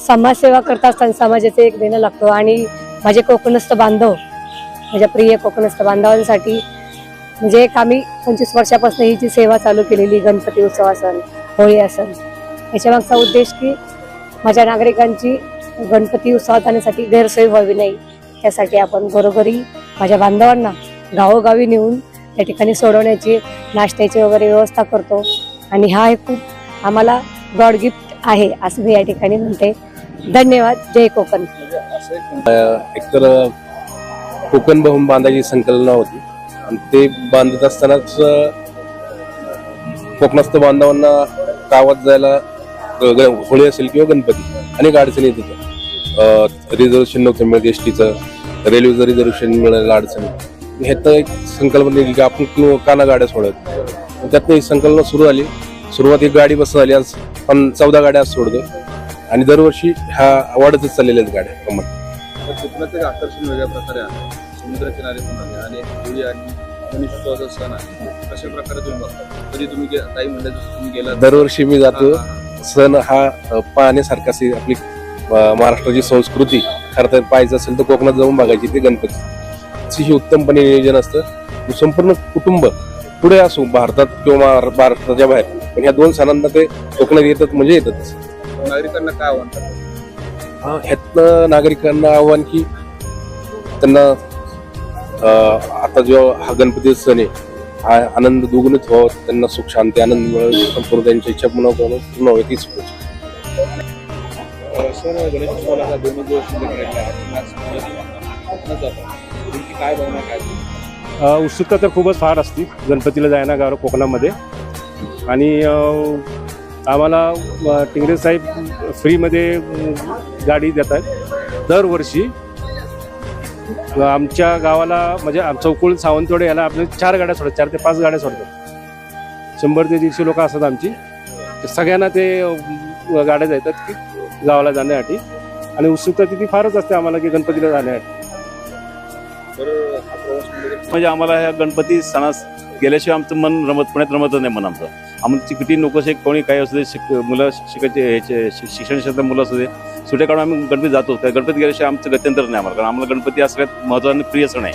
समाजसेवा करत असताना समाजाचे एक देणं लागतो आणि माझे कोकणस्थ बांधव, माझ्या प्रिय कोकणस्थ बांधवांसाठी म्हणजे एक आम्ही 25 वर्षापासून ही जी सेवा चालू केलेली, गणपती उत्सव असेल, होळी असेल, याच्या मागचा उद्देश की माझ्या नागरिकांची गणपती उत्सवात आणण्यासाठी गैरसोय व्हावी नाही, त्यासाठी आपण घरोघरी माझ्या बांधवांना गावोगावी नेऊन त्या ठिकाणी सोडवण्याची, नाश्त्याची वगैरे व्यवस्था करतो. आणि हा एक खूप आम्हाला गॉड गिफ्ट आहे असं मी या ठिकाणी म्हणते. धन्यवाद. जय कोकण. एकतर कोकण बहुम बांधायची संकल्पना होती आणि ते बांधत असतानाच कोकणस्थ बांधवांना गावात जायला होळी असेल किंवा गणपती अनेक अडचणी येत होत्या. रिझर्वेशन नव्हतं मिळत एसटीचं, रेल्वेचं रिझर्वेशन मिळायला अडचणी. ह्यात एक संकल्पना निघाली की आपण काना गाड्या सोडत. त्यातनं ही संकल्पना सुरू झाली. सुरुवात एक गाडी बस झाली, आज 14 गाड्या सोडतो आणि दरवर्षी ह्या वाढतच चाललेल्या आहेत गाड्या कमत. कोकणाचं एक आकर्षण वेगळ्या प्रकारे आहे. समुद्रकिनारे पण आहे आणि होळी आणि गणेशोत्सवाचा सण आहे. कशा प्रकारे तुम्ही बघता? कधी तुम्ही काही म्हणलं तुम्ही गेला? दरवर्षी मी जातो. सण हा पाहण्यासारखा असेल. आपली महाराष्ट्राची संस्कृती खरं तर पाहायचं असेल तर कोकणात जाऊन बघायची. ते गणपती ही उत्तमपणे नियोजन असतं. संपूर्ण कुटुंब पुढे असो, भारतात किंवा महाराष्ट्राच्या बाहेर, पण ह्या दोन सणांना ते कोकणात येतात म्हणजे येतातच. नागरिकांना काय आव्हान करतात? ह्यातनं नागरिकांना आव्हान की त्यांना आता जो हा गणपती सण आहे हा आनंद दुगणित व्हावा, त्यांना सुख शांती आनंद मिळेल, संपूर्ण त्यांच्या इच्छा पूर्ण व्हावी तीच सर गणेशोत्सवाला 2 दिवस काय भावना काय? उत्सुकता तर खूपच फार असते गणपतीला जायला गाव कोकणामध्ये. आणि आम्हाला टिंगरे साहेब फ्रीमध्ये गाडी देतात दरवर्षी. आमच्या गावाला म्हणजे चौकुळ सावंतवाडी याला आपल्या 4 गाड्या सोडतात, 4 ते 5 गाड्या सोडतात. 100 ते 150 लोक असतात आमची. सगळ्यांना ते गाड्या जातात की गावाला जाण्यासाठी. आणि उत्सुकता तिथे फारच असते आम्हाला की गणपतीला जाण्यासाठी. म्हणजे आम्हाला ह्या गणपती सणास गेल्याशिवाय आमचं मन पुण्यात रमतच नाही मन आमचं. आमची किती नोकरी कोणी काही असू दे, मुलं शिकायचे ह्याचे शिक्षण क्षेत्रात मुलं असू दे, सुट्या काढून आम्ही गणपती जातो. गणपती गेल्याशिवाय आमचं गत्यंतर नाही आम्हाला. कारण आम्हाला गणपती हा सगळ्यात महत्त्वाचा प्रिय सण आहे.